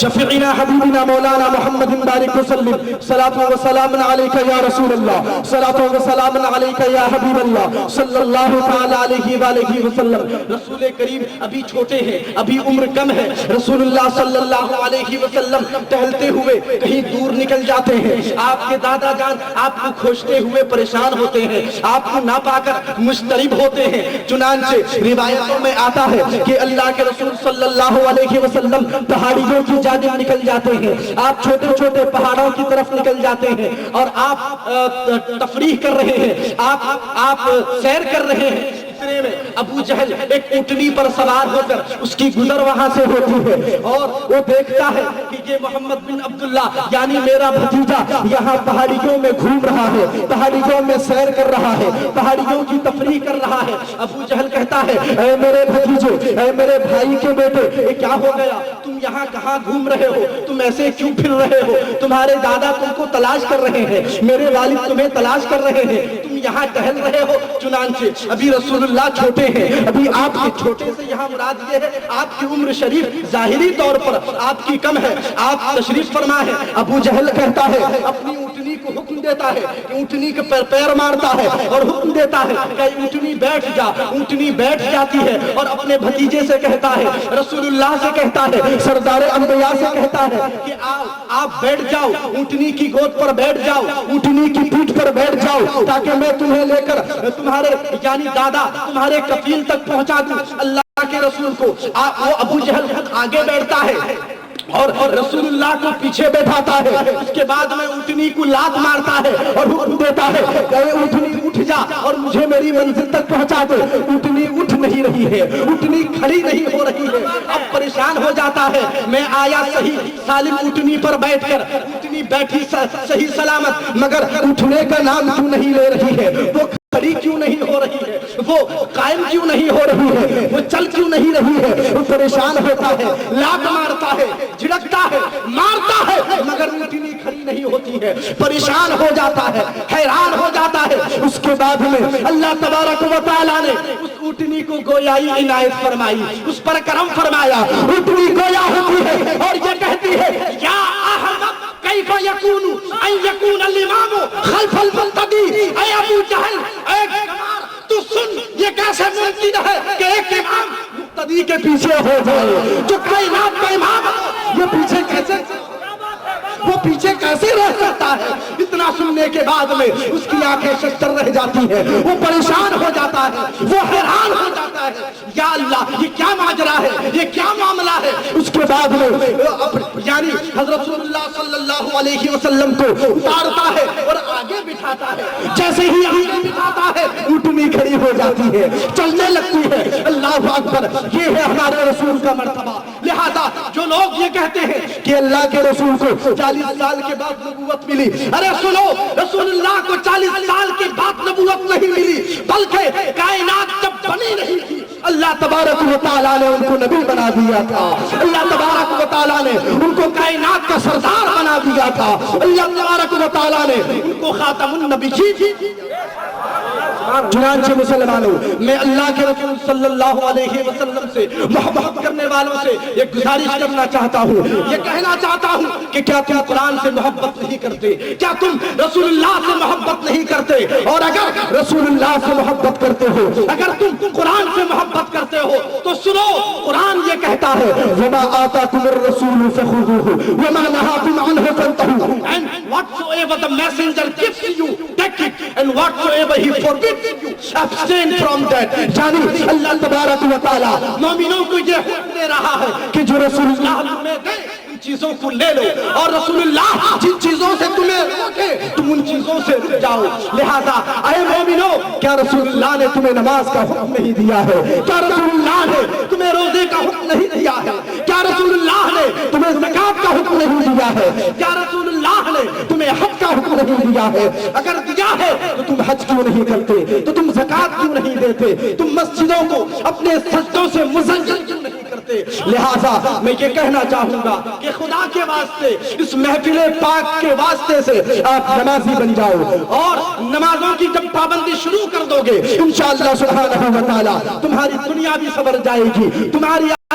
شفیعنا حبیبنا مولانا محمد بارک وسلم صلاۃ و سلام علیک یا رسول اللہ صلاۃ و سلام علیک یا حبیب اللہ صلی اللہ تعالی علیہ وآلہ وسلم. رسول کریم ابھی چھوٹے ہیں, ابھی عمر کم ہے. رسول اللہ صلی اللہ علیہ وسلم ٹہلتے ہوئے کہیں دور نکل جاتے ہیں. آپ کے دادا جان آپ کو کھوجتے ہوئے پریشان ہوتے ہیں, آپ کو نہ پا کر مضطرب ہوتے ہیں. چنانچہ روایتوں میں آتا ہے کہ اللہ کے رسول صلی اللہ علیہ وسلم پہاڑیوں کی جانب نکل جاتے ہیں. آپ چھوٹے چھوٹے پہاڑوں کی طرف نکل جاتے ہیں اور آپ تفریح کر رہے ہیں, آپ سیر کر رہے ہیں. اتنے میں ابو جہل ایک اونٹنی پر سوار ہو کر اس کی گزر وہاں سے ہوتی ہے اور وہ دیکھتا ہے کہ یہ محمد بن عبداللہ یعنی میرا بھتیجا یہاں پہاڑیوں میں گھوم رہا ہے, پہاڑیوں میں سیر کر رہا ہے, پہاڑیوں کی تفریح کر رہا ہے. ابو جہل کہتا ہے اے میرے بھتیجے, اے میرے بھائی کے بیٹے, یہ کیا ہو گیا؟ تم یہاں کہاں گھوم رہے ہو؟ تم ایسے کیوں پھر رہے ہو؟ تمہارے دادا تم کو تلاش کر رہے ہیں, میرے والد تمہیں تلاش کر رر ہیں, تم یہاں ٹہل رہے ہو. چنانچہ ابھی رسول اللہ چھوٹے ہیں, ابھی آپ کے چھوٹے سے یہاں مراد یہ ہے آپ کی عمر شریف ظاہری طور پر آپ کی کم ہے, آپ تشریف فرما ہے. ابو جہل کہتا ہے, اپنی اونٹنی کو حکم دیتا ہے, اونٹنی کے پیر مارتا ہے اور حکم دیتا ہے کہ اونٹنی بیٹھ جا. اونٹنی بیٹھ جاتی ہے اور اپنے بھتیجے سے کہتا ہے, رسول اللہ سے کہتا ہے, سردار انبیاء سے کہتا ہے کہ آپ بیٹھ جاؤ, اونٹنی کی گود پر بیٹھ جاؤ, اونٹنی کی پیٹھ پر بیٹھ جاؤ تاکہ میں تمہیں لے کر تمہارے یعنی دادا تمہارے کفیل تک پہنچا دوں. اللہ کے رسول کو وہ ابو جہل خود آگے بیٹھتا ہے اور رسول اللہ کو پیچھے بیٹھاتا ہے. اس کے بعد میں اونٹنی کو لات مارتا ہے اور حکم دیتا ہے کہ اونٹنی اٹھ جا اور مجھے میری منزل تک پہنچا دے. اونٹنی اٹھ نہیں رہی ہے, اونٹنی کھڑی نہیں ہو رہی ہے. اب پریشان ہو جاتا ہے, میں آیا صحیح سالم اونٹنی پر بیٹھ کر, اونٹنی بیٹھی صحیح سلامت, مگر اٹھنے کا نام کیوں نہیں لے رہی ہے؟ وہ کھڑی کیوں نہیں ہو رہی ہے؟ وہ قائم کیوں نہیں ہو رہی ہے؟ وہ چل کیوں نہیں رہی ہے؟ وہ پریشان ہوتا ہے, لات مارتا ہے, جھڑکتا ہے, مارتا ہے, مگر اونٹنی کھڑی نہیں ہوتی ہے. پریشان ہو جاتا ہے, حیران ہو جاتا ہے. اس کے بعد میں اللہ تبارک و تعالیٰ نے اس اونٹنی کو گویائی عنایت فرمائی, اس پر کرم فرمایا. اونٹنی گویا ہوتی ہے اور یہ کہتی ہے, یا احمد کیف یکون ان یکون الامام خلف المقتدی. اے ابو جہل, اے گمار, تو سن یہ کیسے ممکن ہے کہ ایک امام مقتدی کے پیچھے ہو جائے؟ جو کائنات کا امام ہے یہ پیچھے کیسے, وہ پیچھے کیسے رہ سکتا ہے؟ اتنا سننے کے بعد میں اس کی آنکھیں ششدر رہ جاتی ہیں, وہ پریشان ہو جاتا ہے, وہ حیران ہو جاتا ہے, یا اللہ یہ کیا ماجرا ہے, یہ کیا معاملہ ہے؟ اس کے بعد میں یعنی حضرت رسول اللہ صلی اللہ علیہ وسلم کو اتارتا ہے اور آگے بٹھاتا ہے. جیسے ہی آگے بٹھاتا ہے اونٹنی کھڑی ہو جاتی ہے, چلنے لگتی ہے. اللہ اکبر, یہ ہے ہمارے رسول کا مرتبہ. لہذا جو لوگ یہ کہتے ہیں کہ اللہ کے رسول کو 40 سال کے بعد نبوت ملی, ارے سنو, رسول اللہ کو 40 سال کے بعد نبوت نہیں ملی, بلکہ کائنات جب بنی نہیں تھی اللہ تبارک و تعالیٰ نے ان کو نبی بنا دیا تھا. اللہ تبارک و تعالیٰ نے ان کو کائنات کا سردار بنا دیا تھا. اللہ تبارک و تعالیٰ نے ان کو خاتم النبیین. چنانچہ مسلمانوں, میں اللہ کے رسول صلی اللہ علیہ وسلم سے محبت کرنے والوں سے ایک گزارش کرنا چاہتا ہوں, یہ کہنا چاہتا ہوں کہ کیا تم قرآن سے محبت نہیں کرتے؟ کیا تم رسول اللہ سے محبت نہیں کرتے؟ اور اگر رسول اللہ سے محبت کرتے ہو, اگر تم قرآن سے محبت کرتے ہو تو سنو, قرآن یہ کہتا ہے وَمَا آتَاكُمُ الرَّسُولُ فَخُذُوهُ وَمَا نَهَاكُمْ عَنْهُ فَانْتَهُوا. And whatsoever the messenger gives to you, take it, and whatsoever he forbids you, abstain from that. یعنی اللہ تبارک و تعالیٰ مومنوں کو یہ حکم دے رہا ہے کہ جو رسول اللہ تمہیں دے ان چیزوں کو لے لو, اور رسول اللہ جن چیزوں سے تمہیں روکے تم ان چیزوں سے رک جاؤ. لہذا اے مومنوں, کیا رسول اللہ نے تمہیں نماز کا حکم نہیں دیا ہے؟ کیا رسول اللہ نے تمہیں روزے کا حکم نہیں دیا ہے؟ کیا رسول اللہ نے تمہیں زکات کا حکم نہیں دیا ہے؟ کیا رسول اللہ نے تمہیں حج کا حکم نہیں دیا ہے؟ اگر دیا ہے تو تم حج کیوں نہیں کرتے؟ تو تم زکات کیوں نہیں دیتے؟ تم مسجدوں کو اپنے سجدوں سے مزین کیوں نہیں کرتے؟ لہذا میں یہ کہنا چاہوں گا کہ خدا کے واسطے, اس محفل پاک کے واسطے سے آپ نمازی بن جاؤ, اور نمازوں کی جب پابندی شروع کر دو گے انشاءاللہ سبحانہ و تعالی تمہاری دنیا بھی سنور جائے گی, تمہاری